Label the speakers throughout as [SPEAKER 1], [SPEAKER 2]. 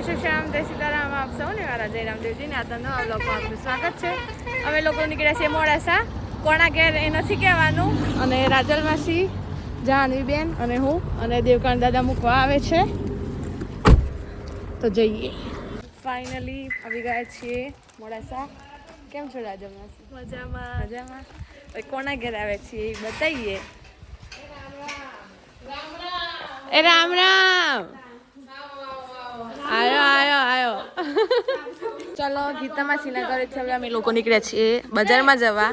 [SPEAKER 1] શ્રી શ્યામ જય સીતારામ. આપ સૌને મારા જય રામદેવજીને આજના નવા બ્લોગમાં આપનું સ્વાગત છે. અમે લોકો નીકળ્યા છીએ મોડાસા. કોણા ઘેર એ નથી કહેવાનું. અને રાજલ માસી, જાહ્નવીબેન અને હું અને દેવકાંત દાદા મૂકવા આવે છે. તો જઈએ. ફાઇનલી આવી ગયા છીએ મોડાસા. કેમ છો રાજલ માસી? મજામાં. મજામાં. કોણા ઘેર આવે છીએ એ બતાવીએ. એ રામ રામ. આયો ચલો ગીતા માસીના ઘરેથી હવે અમે લોકો નીકળ્યા છીએ બજારમાં જવા.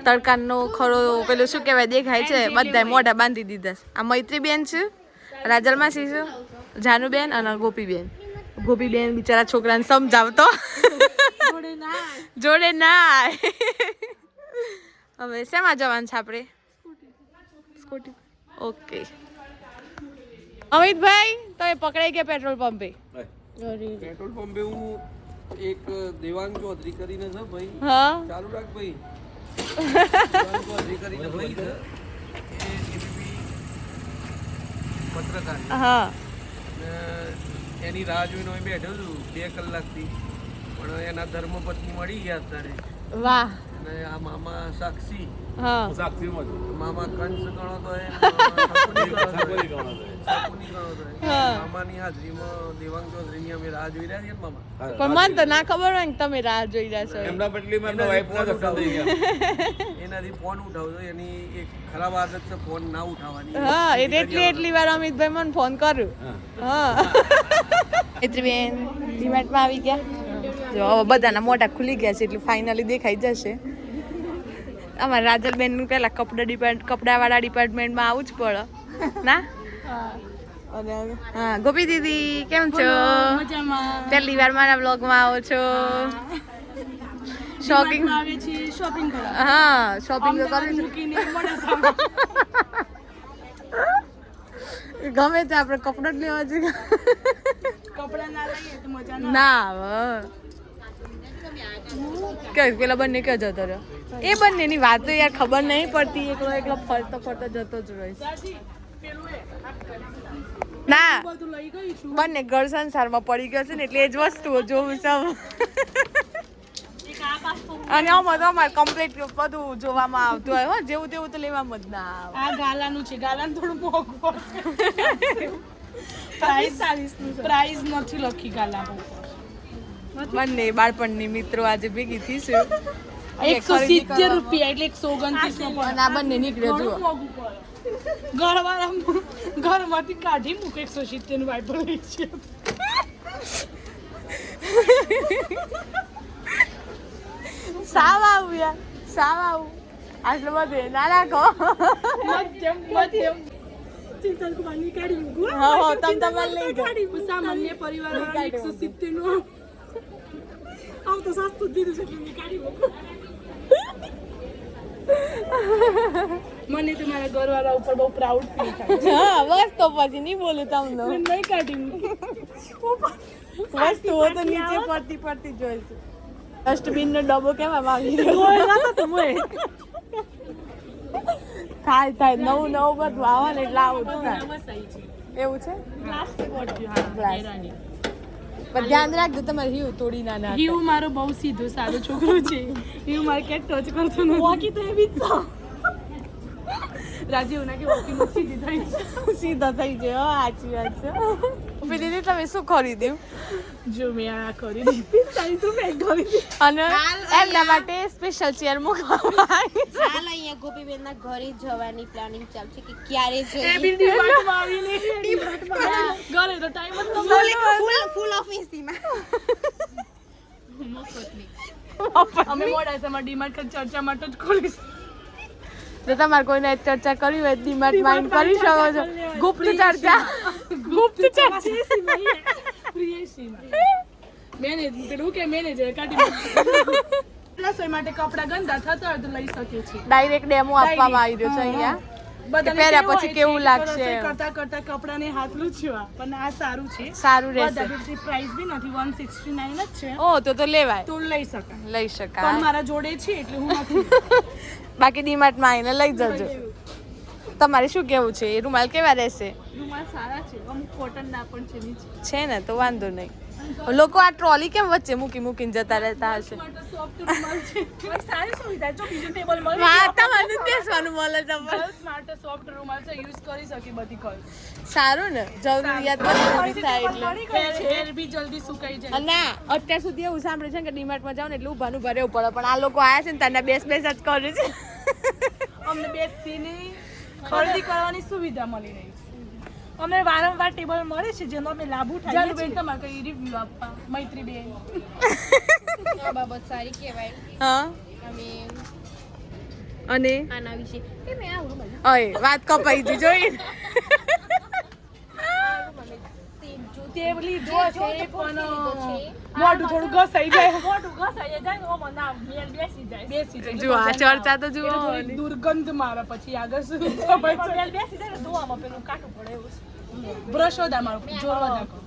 [SPEAKER 1] તડકાનો ખરો પેલું શું કહેવાય દેખાય છે. બધાય મોઢા બાંધી દીધા છે. આ મૈત્રીબેન છે, રાજલ માસી છે, જાનુબેન અને ગોપીબેન. ગોપીબેન બિચારા છોકરાને સમજાવતો જોડે ના. હવે શેમાં જવાનું છે આપણે? સ્કૂટી. ઓકે. અમિતભાઈ તો એ પકડાઈ ગયા પેટ્રોલ પંપે.
[SPEAKER 2] પેટ્રોલ પંપે હું એક દેવાંગ ચૌધરી કરીને છે ભાઈ.
[SPEAKER 1] હા
[SPEAKER 2] ચાલુ રાખ ભાઈ. દેવાંગ ચૌધરી કરીને ભાઈ છે એ એબીપી પત્રકાર.
[SPEAKER 1] હા
[SPEAKER 2] એની રાહ જોઈને હું બેઠો છું 2 કલાકથી, પણ એના ધર્મપત્ની મળી ગયા અત્યારે.
[SPEAKER 1] વાહ.
[SPEAKER 2] અને આ મામા સાક્ષી,
[SPEAKER 1] હા
[SPEAKER 2] મામા કંસ ગણો તો મામાની હાજરીમાં દેવાંગ ચૌધરીની અમે રાહ જોઈ રહ્યા છીએ મામા.
[SPEAKER 1] પણ મને તો ના ખબર હોય ને તમે રાહ જોઈ રહ્યા છો.
[SPEAKER 2] એમના બદલીમાં તો વાઈફના દર્શન થઈ ગયા. એનાથી ફોન ઉઠાવજો. એની એક ખરાબ આદત છે ફોન ના ઉઠાવવાની.
[SPEAKER 1] હા એટલી વાર અમિતભાઈ મને ફોન કર્યો. હા મૈત્રીબેન ડીમાર્ટમાં આવી ગયા. જો હવે બધાના મોઢા ખુલી ગયા છે એટલે ફાઇનલી દેખાઈ જશે. અમારા રાજલબેન નું પેલા કપડાવાળા ડિપાર્ટમેન્ટમાં આવું જ પડે ના. અને હા ગોપી દીદી કેમ છો? પહેલી વાર મારા બ્લોગમાં આવો છો. શોપિંગ હા શોપિંગ તો કરવી ગમે તે આપણે કપડા જ લેવા જોઈએ. ના આવે કે પેલા બંને ક્યાં જતો રહ્યો? એ બંનેની વાત તો યાર ખબર નહીં પડતી. એકલો ફરતો જતો જ રહે. ના બંને ઘર સંસારમાં પડી ગયો છે ને એટલે એ જ વસ્તુઓ જોવું સૌ. અને અમારે કમ્પ્લીટ બધું જોવામાં આવતું હોય. જેવું તેવું તો લેવામાં જ ના આવે.
[SPEAKER 3] આ ગાલાનું છે. ગાલાનું થોડું મોંઘું હશે. પ્રાઇસ નથી લખી ગાલા પર.
[SPEAKER 1] બંને બાળપણની મિત્રો આજે ભેગી થઈશું.
[SPEAKER 3] 170 રૂપિયા એટલે 129
[SPEAKER 1] અને આ બંને નીકળ્યો જુઓ.
[SPEAKER 3] ઘરમાંથી કાઢી મૂકે 170 નું વાઇપર લઈ છે.
[SPEAKER 1] સાવ આવું યાર સાવ આવું આટલું બધું ના નાખો.
[SPEAKER 3] મધ્યમ ચિંતન કુમારની કાઢી મૂકું.
[SPEAKER 1] હા તમે લઈ જાઓ.
[SPEAKER 3] સામાન્ય પરિવાર 170 નું આવ તો સસ્તું દીધું છે એટલે કાઢી મૂકું. મને તો મારા ઘરવાળા ઉપર બહુ પ્રાઉડ ફીલ થાય.
[SPEAKER 1] હા બસ તો પછી નહીં બોલું તમને.
[SPEAKER 3] નહીં કાઢી
[SPEAKER 1] વસ્તુઓ તો નીચે પડતી જોઈશું. ડસ્ટબિન નો ડબ્બો કેવા માંગી થાય નવું બધું આવે ને એટલે આવું થાય. એવું છે પણ ધ્યાન રાખજો તમારે હિવ તોડી ના નાખે.
[SPEAKER 3] હિવ મારો બહુ સીધો સારો છોકરો છે. હિવ મારે ક્યાંક ટચ કરતો નથી. વોકી તો એવી જ છે. રાજીવ ના કે વોકી નું
[SPEAKER 1] સીધા થઈ જાય. સાચી વાત છે. દીદી તમે શું ખરીદ્યું?
[SPEAKER 3] જો મેં આ ખરીદી 45 રૂપિયા ખરીદી.
[SPEAKER 1] અને એમના માટે સ્પેશિયલ ચેર મૂકવામાં આવી છે.
[SPEAKER 4] હાલ અહીંયા ગોપીબેનના ઘરે જવાની પ્લાનિંગ ચાલશે કે ક્યારે જઈએ.
[SPEAKER 3] ડીમાર્ટમાં આવીને ઘરે તો ટાઈમ જ
[SPEAKER 4] ફૂલ ઓફિસમાં
[SPEAKER 3] અમે મોડાસામાં ડીમાર્ટ ચર્ચા માટે જ ખોલીશું.
[SPEAKER 1] જો તમારે કોઈને ચર્ચા કરવી હોય ડીમાર્ટ માઇન્ડ કરી શકો છો. ગુપ્ત ચર્ચા
[SPEAKER 3] મેનેજર કાઢી રસોઈ માટે કપડા ગંદા થતા હોય તો લઈ શકીએ છીએ.
[SPEAKER 1] ડાયરેક્ટ ડેમો આપવામાં આવી રહ્યો છે અહીંયા. પહેર્યા પછી કેવું લાગશે
[SPEAKER 3] કરતા કપડાને હાથ લૂછવા. પણ આ સારું છે.
[SPEAKER 1] સારું રહેશે.
[SPEAKER 3] પ્રાઇસ બી નથી 169 જ છે.
[SPEAKER 1] ઓ તો લેવાય.
[SPEAKER 3] તો લઈ શકાય.
[SPEAKER 1] પણ
[SPEAKER 3] મારા જોડે છે એટલે હું નથી.
[SPEAKER 1] બાકી ડીમાર્ટમાં આવીને લઈ જજો. તમારે શું કેવું છે? રૂમાલ કેવા રહેશે?
[SPEAKER 3] રૂમાલ સારા છે. અમુક કોટન ના પણ છે નીચે.
[SPEAKER 1] છે ને તો વાંધો નહીં. લોકો આ ટ્રોલી કેમ વચ્ચે મૂકીને જતા રહેતા હશે?
[SPEAKER 3] માટે સોફ્ટ રૂમાલ છે. સારી સુવિધા જો બીજું ટેબલ મળી
[SPEAKER 1] વાહ, તમારે બેસવાનું મળે છે પણ.
[SPEAKER 3] ગર્લ્સ માટે સોફ્ટ રૂમાલ છે, યુઝ કરી શકે બધી ગર્લ્સ.
[SPEAKER 1] સારું ને, જરૂરિયાત બધી થાય એટલે.
[SPEAKER 3] હેર બી જલ્દી સુકાઈ જાય.
[SPEAKER 1] ના, અત્યાર સુધી એવું સાંભળ્યું છે કે ડીમાર્ટમાં જાવ ને એટલે ઊભાનું ભરેવું પડે, પણ આ લોકો આયા છે ને તને બેસ જ કરે છે.
[SPEAKER 3] અમને બેસીને ખરીદી કરવાની સુવિધા મળી રહી છે. અમને વારંવાર ટેબલ મળે છે જેનો અમે લાભ ઉઠાવીએ છીએ. બેન તમારે કઈ રિવ્યુ આપવા મૈત્રી બેન?
[SPEAKER 4] આ બાબત સારી કહેવાય.
[SPEAKER 1] હા,
[SPEAKER 4] અમે
[SPEAKER 1] અને
[SPEAKER 4] આના વિશે કે મેં આ રૂમાલ
[SPEAKER 1] ઓય વાત કપાઈ ગઈ જોઈ.
[SPEAKER 3] તે લીધો છે પણ મોઢું થોડું ઘસાઈ જાય. મોઢું ઘસાઈ જાય ઓમ ના મેલ બેસી જાય.
[SPEAKER 1] જુઓ આ ચર્ચા તો જુઓ.
[SPEAKER 3] થોડી દુર્ગંધ મારે પછી આગળ શું સમય મેલ બેસી જાય ને ધોવામાં પેલું કાટું પડે એવું છે. બ્રશ ઓદા મારું જોરવા નાખો.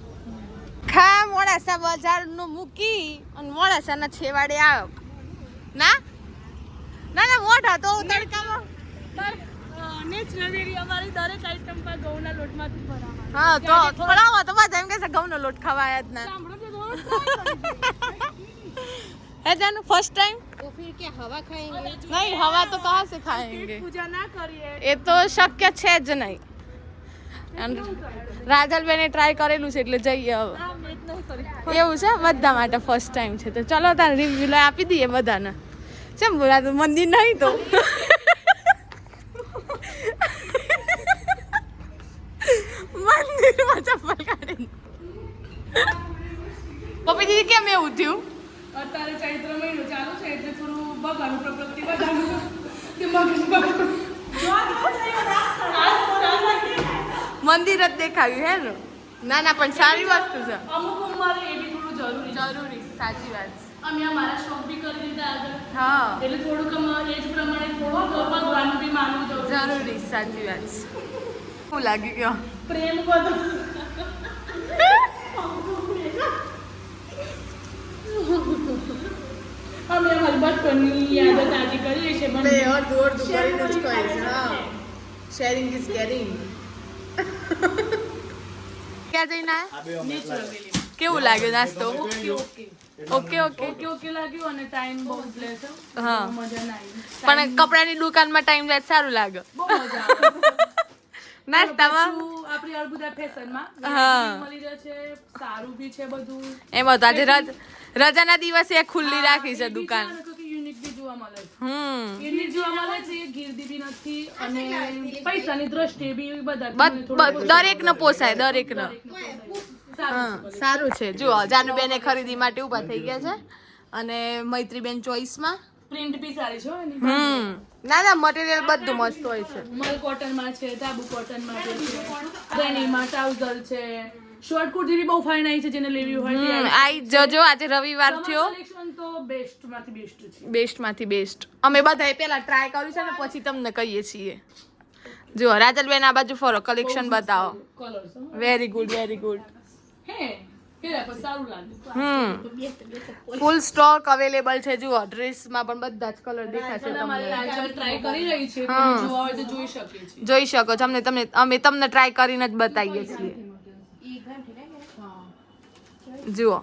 [SPEAKER 1] ખા મોડાસા બજારનું મૂકી અને મોડાસાના છેવાડે આવ ના ના ના મોઢા તો તડકામાં.
[SPEAKER 3] નેચરલી અમારી દરેક આઈટમ પર ઘઉંના લોટમાંથી બનાવવાનું.
[SPEAKER 1] હા તો થોડા તો બધા એમ કે છે ઘઉંનો લોટ ખવાય જ ના.
[SPEAKER 3] સાંભળો તો રોજ
[SPEAKER 1] है जानू फर्स्ट टाइम?
[SPEAKER 4] तो फिर क्या हवा खाएंगे?
[SPEAKER 1] नहीं, हवा तो कहाँ से खाएंगे?
[SPEAKER 3] પૂજા ના કરીએ.
[SPEAKER 1] એ તો શક્ય છે જ નહીં. રાજલબેને ટ્રાય કરેલું છે એટલે જઈએ હવે.
[SPEAKER 3] આ મેં જ નહીં કરી.
[SPEAKER 1] એવું છે, બધા માટે ફર્સ્ટ ટાઈમ છે તો ચલો તારે રિવ્યુ લઈ આપી દઈએ બધાને. કેમ બોલાતું મંદિર નહીં તો મંદિરમાં ચપ્પલ કાઢી. પપ્પી દીદી કેમ એવું થયું?
[SPEAKER 3] અત્યારે ચૈત્ર મહિનો ચાલુ છે એટલે થોડું બગાડું પ્રકૃતિ બગાડું કે મગજ બગાડું.
[SPEAKER 1] મંદિર જ દેખાવ્યું હે ને? ના ના પણ સારી વસ્તુ છે.
[SPEAKER 3] અમુક ઉંમરે એ બી થોડું જરૂરી છે.
[SPEAKER 1] જરૂરી, સાચી વાત છે.
[SPEAKER 3] અમે અમારા શોખ બી કરી દીધા આગળ
[SPEAKER 1] હા,
[SPEAKER 3] એટલે થોડુંક અમારે એજ પ્રમાણે થોડુંક ભગવાનનું બી માનવું
[SPEAKER 1] જરૂરી, સાચી વાત છે. શું લાગી ગયો?
[SPEAKER 3] પ્રેમ બધો અમે અમારી બચપનની યાદો તાજી કરીએ છીએ પણ
[SPEAKER 1] અડધું કરીને જ કહે છે. હા, શેરિંગ ઇઝ કેરિંગ. ક્યાં જઈને આયા?
[SPEAKER 3] નેચરલી
[SPEAKER 1] કેવું લાગ્યું નાસ્તો?
[SPEAKER 3] Okay
[SPEAKER 1] okay okay.
[SPEAKER 3] ઓકે લાગ્યું અને ટાઈમ બહુ જ લે છે.
[SPEAKER 1] હા.
[SPEAKER 3] મજા ના આવી.
[SPEAKER 1] પણ કપડાની દુકાનમાં ટાઈમ જાય સારું લાગે.
[SPEAKER 3] બહુ મજા આવે.
[SPEAKER 1] નાસ્તામાં
[SPEAKER 3] પાછું આપણી અર્બુદા ફેશનમાં
[SPEAKER 1] હા.
[SPEAKER 3] મળી રહે છે, સારું બી છે બધું.
[SPEAKER 1] એમાં તો આજે રજાના દિવસે ખુલ્લી રાખી છે દુકાન.
[SPEAKER 3] યુનિક બી જોવા મળે છે.
[SPEAKER 1] હમ.
[SPEAKER 3] યુનિક જોવા મળે છે, ગીર્દી બી નથી અને પૈસાની દ્રષ્ટિએ બી બધા
[SPEAKER 1] દરેકને પોસાય, દરેકને.
[SPEAKER 3] સારું
[SPEAKER 1] હા, સારું છે. જુઓ જાનુબેન ખરીદી માટે ઊભા થઈ ગયા છે અને મૈત્રીબેન ચોઈસમાં.
[SPEAKER 3] પ્રિન્ટ બી સારી છે હો એની.
[SPEAKER 1] ના ના મટીરિયલ બધું મસ્ત હોય છે.
[SPEAKER 3] મલ કોટનમાં છે, તાબુ કોટનમાં છે, ડેનીમાં ટ્રાઉઝર છે, શોર્ટ કુર્તી બી બહુ ફાઇન આવી છે જેને લેવી હોય તે આવી.
[SPEAKER 1] આઈ જજો, આજે રવિવાર થયો.
[SPEAKER 3] કલેક્શન તો બેસ્ટમાંથી બેસ્ટ છે.
[SPEAKER 1] બેસ્ટમાંથી બેસ્ટ. અમે બધાએ પહેલા ટ્રાય કર્યું છે ને પછી તમને કહીએ છીએ. જુઓ રાજલબેન આ બાજુ ફરો, કલેક્શન બતાવો.
[SPEAKER 3] Colours
[SPEAKER 1] very good, very good.
[SPEAKER 3] હે પેલા પર સારું લાગે.
[SPEAKER 1] ફૂલ સ્ટોક અવેલેબલ છે. જુઓ ડ્રેસમાં પણ બધા જ કલર દેખાશે
[SPEAKER 3] અમારી
[SPEAKER 1] તમને.
[SPEAKER 3] રાજલ ટ્રાય કરી રહી છે,
[SPEAKER 1] હા.
[SPEAKER 3] તમે જોવા હોય તો જોઈ શકીએ છીએ.
[SPEAKER 1] જોઈ શકો છો. અમે તમને ટ્રાય કરીને જ બતાવીએ છીએ. જુઓ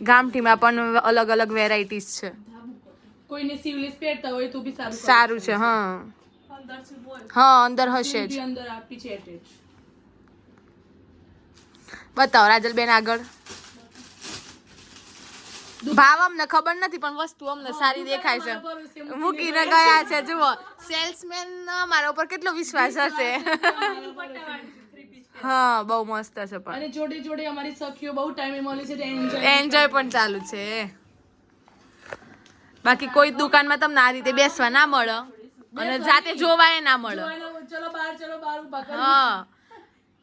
[SPEAKER 1] ગામઠીમાં પણ અલગ અલગ વેરાયટીઝ છે.
[SPEAKER 3] કોઈને સીવલેસ પહેરતા હોય તો બી સારું
[SPEAKER 1] સારું છે. હા હા, અંદર હશે જ.
[SPEAKER 3] બી અંદર આપી છે attach.
[SPEAKER 1] બતાવો રાજલબેન આગળ. ભાવ અમને ખબર નથી પણ વસ્તુ અમને સારી દેખાય છે. મૂકીને ગયા છે. જુઓ સેલ્સમેન મારા ઉપર કેટલો વિશ્વાસ હશે. હા, બહુ મસ્ત છે. પણ
[SPEAKER 3] અને જોડે જોડે અમારી સખીઓ બહુ ટાઈમે મળી છે તો
[SPEAKER 1] એન્જોય પણ ચાલુ છે. બાકી કોઈ દુકાનમાં તમને આ રીતે બેસવા ના મળે અને જાતે જોવાય ના મળે.
[SPEAKER 3] ચલો બહાર ઉભા કરી.
[SPEAKER 1] હા,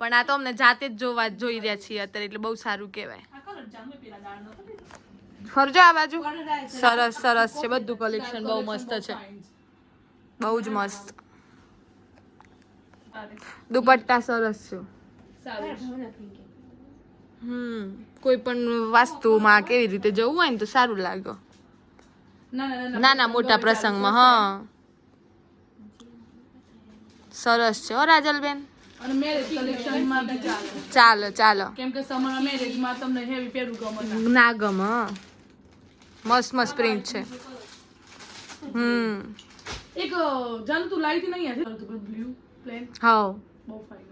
[SPEAKER 1] પણ આ તો અમને જાતે જ જોઈ રહ્યા છીએ અત્યારે એટલે બહુ સારું કહેવાય.
[SPEAKER 3] આ કલર જામે પેલા દાળ નતો.
[SPEAKER 1] ફરજો આ બાજુ. સરસ સરસ છે બધું કલેક્શન. બહુ મસ્ત છે, બહુ જ મસ્ત. દુપટ્ટા સરસ છે. કોઈ પણ વાસ્તુમાં કેવી રીતે જવું હોય ને તો સારું લાગે. નાના મોટા પ્રસંગમાં. હા, સરસ છે હો રાજલબેન.
[SPEAKER 3] અને મેરેજ કલેક્શનમાં બી ચાલે,
[SPEAKER 1] ચાલો ચાલો.
[SPEAKER 3] કેમ કે સમર મેરેજમાં તમને હેવી પહેરવું ગમે ના.
[SPEAKER 1] ના ગમ મસ્ત મસ્ત પ્રિન્ટ છે.
[SPEAKER 3] એક જાન તું લાવી હતી નહીં યાર બ્લુ પ્લેન
[SPEAKER 1] હા
[SPEAKER 3] બહુ ફાઇન.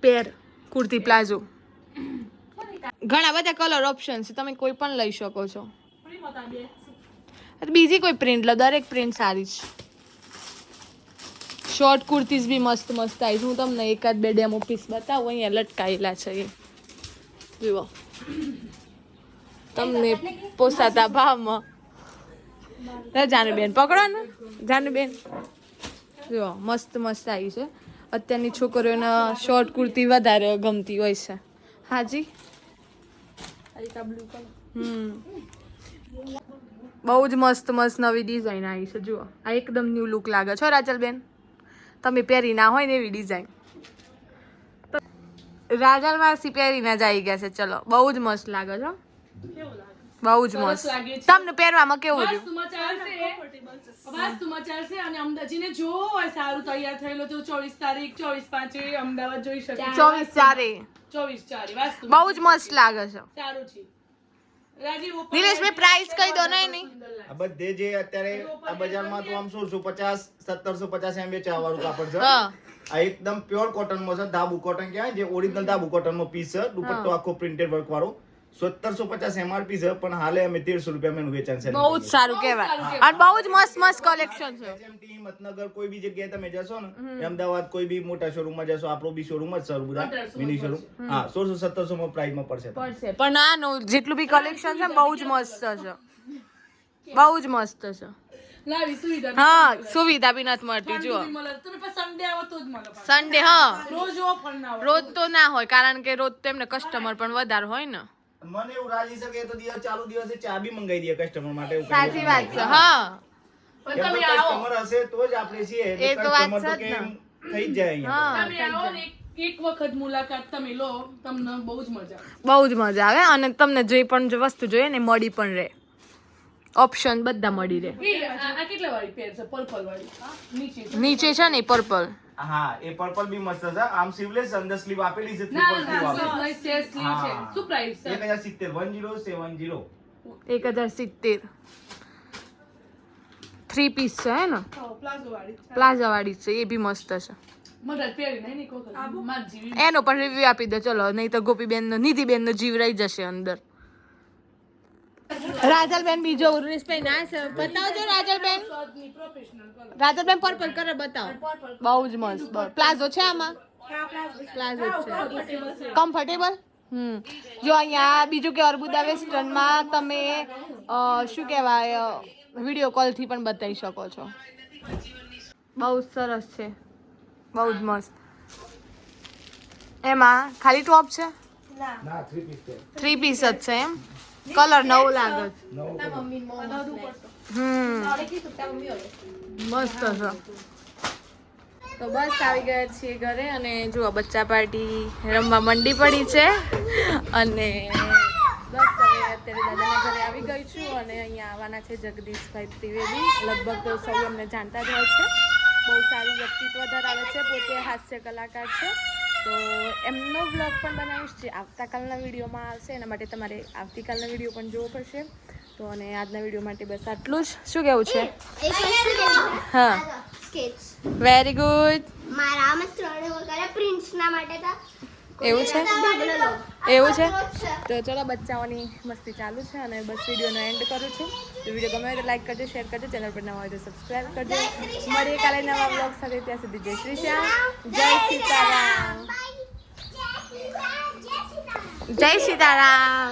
[SPEAKER 1] પેર કુર્તી પ્લાઝો ઘણા બધા કલર ઓપ્શન છે, તમે કોઈ પણ લઈ શકો છો. બીજી કોઈ પ્રિન્ટ લો, દરેક પ્રિન્ટ સારી છે. શોર્ટ કુર્તીઝ બી મસ્ત મસ્ત આવી છે. હું તમને એકાદ બે ડેમો પીસ બતાવું, અહીંયા લટકાયેલા છે એ જુઓ, તમને પોસાતા ભાવમાં. જાનુબેન પકડો ને, જાનુબેન જુઓ મસ્ત મસ્ત આવી છે. અત્યારની છોકરીઓને શોર્ટ કુર્તી વધારે ગમતી હોય છે. હાજી બહુ જ મસ્ત મસ્ત નવી ડિઝાઇન આવી છે. જુઓ આ એકદમ ન્યૂ લુક લાગે છે રાજલબેન, તમે પહેરી ના હોય ને એવી ડિઝાઇન. રાજલવાસી પહેરીને જ આવી ગયા છે. ચલો બહુ જ મસ્ત લાગે છે, બહુ જ મસ્ત. તમને પહેરવામાં કેવું રહ્યું?
[SPEAKER 3] વાસ્તુમાં ચાલશે અને અમદાજીને જો હોય સારું તૈયાર થયેલો તો 24 તારીખ 24/5 અમદાવાદ જોઈ શકે.
[SPEAKER 1] 24/4
[SPEAKER 3] વાસ્તુ
[SPEAKER 1] બહુ જ મસ્ત લાગે છે.
[SPEAKER 3] સારું છે. રાજીવ
[SPEAKER 1] નિલેશભાઈ પ્રાઇસ કહી દો ને એની.
[SPEAKER 5] આ બધે જે અત્યારે આ બજારમાં તો આમ 1650 1750 એમ વેચાવાનું કાપડ છે.
[SPEAKER 1] હા
[SPEAKER 5] આ એકદમ પ્યોર કોટન માં છે, ધાબુ કોટન કહેવાય, જે ઓરિજિનલ ધાબુ કોટન નો પીસ છે. દુપટ્ટો આખો પ્રિન્ટેડ વર્ક વાળો 1750 MRP છે, પણ હાલે અમે 1300 રૂપિયા માં વેચાણ છે.
[SPEAKER 1] બહુ જ સારું કહેવાય અને બહુ જ મસ્ત મસ્ત કલેક્શન છે.
[SPEAKER 5] SMT મતનગર કોઈ બી જગ્યાએ તમે જશો ને, અમદાવાદ કોઈ બી મોટા શોરૂમ માં જશો, આપણો બી શોરૂમ જ છે બધા મિની શોરૂમ. હા 1600-1700 માં પ્રાઇસ માં પડશે.
[SPEAKER 1] પણ આનું જેટલું બી કલેક્શન છે બહુ જ મસ્ત છે, બહુ જ મસ્ત છે.
[SPEAKER 3] લાવી સુવિધા
[SPEAKER 1] હા સુવિધા બી નથી મળતી. જુઓ
[SPEAKER 3] મળે તમે પણ સન્ડે આવો તો જ મળે.
[SPEAKER 1] સન્ડે હા
[SPEAKER 3] રોજ ઓફર ના હોય,
[SPEAKER 1] રોજ તો ના હોય, કારણ કે રોજ તેમને કસ્ટમર પણ વધારે હોય ને.
[SPEAKER 5] મને એવું રાજી શકે તો દિવસ ચાલુ દિવસે ચા બી મંગાવી દે કસ્ટમર માટે. એવું
[SPEAKER 1] સાચી વાત છે. હા
[SPEAKER 3] પણ તમે આવો
[SPEAKER 5] કસ્ટમર હશે તો જ આપણે છીએ.
[SPEAKER 1] એ તો વાત
[SPEAKER 5] કસ્ટમર તો
[SPEAKER 1] છે જ
[SPEAKER 5] કેમ
[SPEAKER 1] ને.
[SPEAKER 5] થઈ જ જાય અહીંયા.
[SPEAKER 1] હા
[SPEAKER 3] તમે આવો ને એક વખત મુલાકાત તમે લો, તમને બહુ જ મજા આવે.
[SPEAKER 1] બહુ જ મજા આવે અને તમને જે પણ જે વસ્તુ જોઈએ ને મળી પણ રહે, ઓપ્શન બધા મળી રહે.
[SPEAKER 3] આ કેટલા વાળી પેર છે? પર્પલ વાળી નીચે
[SPEAKER 1] નીચે છે ને પર્પલ.
[SPEAKER 5] હા એ પર્પલ બી મસ્ત છે. આમ સ્લીવલેસ અંદર સ્લીવ આપેલી છે,
[SPEAKER 3] ના
[SPEAKER 5] ત્રિપલ સ્લીવ
[SPEAKER 3] ના
[SPEAKER 5] આવે.
[SPEAKER 3] સ્લીવ છે. શું પ્રાઇસ છે?
[SPEAKER 5] 1070
[SPEAKER 1] 1070 3 પીસ છે હે ને,
[SPEAKER 3] પ્લાઝો વાળી
[SPEAKER 1] પ્લાઝા વાળી છે, એ બી મસ્ત છે.
[SPEAKER 3] મદદ પહેરી નહીં કોક માર જીવી
[SPEAKER 1] એનો પણ રિવ્યુ આપી દો ચલો, નહીં તો ગોપીબેન નો નિધિબેન નો જીવ રહી જશે અંદર. રાજલબેન બીજો ઉર્વેશભાઈ ના છે, બતાવજો રાજલબેન.
[SPEAKER 3] પ્રોફેશનલ કલર
[SPEAKER 1] રાજલબેન પર્પલ કલર બતાવો, બહુ જ મસ્ત. પ્લાઝો છે આમાં, પ્લાઝો છે, કમ્ફર્ટેબલ. જો અહીંયા બીજું કે અર્બુદા વેસ્ટર્નમાં તમે શું કહેવાય વિડીયો કોલ થી પણ બતાવી શકો છો. બહુ સરસ છે, બહુ જ મસ્ત. એમાં ખાલી ટોપ છે,
[SPEAKER 5] ના 3 પીસ છે.
[SPEAKER 1] 3 પીસ જ છે એમ. કલર નવો લાગે છે. મસ્ત છે. તો બસ આવી ગયા છીએ ઘરે અને જુઓ બચ્ચા પાર્ટી રમવા મંડી પડી છે અને બસ હવે અત્યારે દાદાના ઘરે આવી ગઈ છું અને અહીંયા આવવાના છે જગદીશભાઈ ત્રિવેદી. લગભગ તો સૌ અમને જાણતા જ હોય છે, બહુ સારું વ્યક્તિત્વ ધરાવે છે, પોતે હાસ્ય કલાકાર છે. તો એમનો વ્લોગ પણ બનાવીશ જે આવતીકાલના વિડીયોમાં આવશે, એના માટે તમારે આવતીકાલના વિડીયો પણ જોવો પડશે. તો અને આજના વિડીયો માટે બસ આટલું જ. શું કહેવું છે? હા
[SPEAKER 4] સ્કેચ
[SPEAKER 1] વેરી ગુડ.
[SPEAKER 4] મારા આમ જ 3 વગર પ્રિન્ટ્સ ના માટે તા
[SPEAKER 1] એવું છે, એવું છે. તો ચલો બચ્ચાઓની મસ્તી ચાલુ છે અને બસ વિડીયોનો એન્ડ કરું છું. તો વિડીયો ગમે તો લાઈક કરજો, શેર કરજો, ચેનલ પર નવા હોય તો સબસ્ક્રાઈબ કરજો. મળીએ કાલે નવા બ્લોગ સાથે, ત્યાં સુધી જય શ્રી શ્યામ, જય સીતારામ, જય સીતારામ.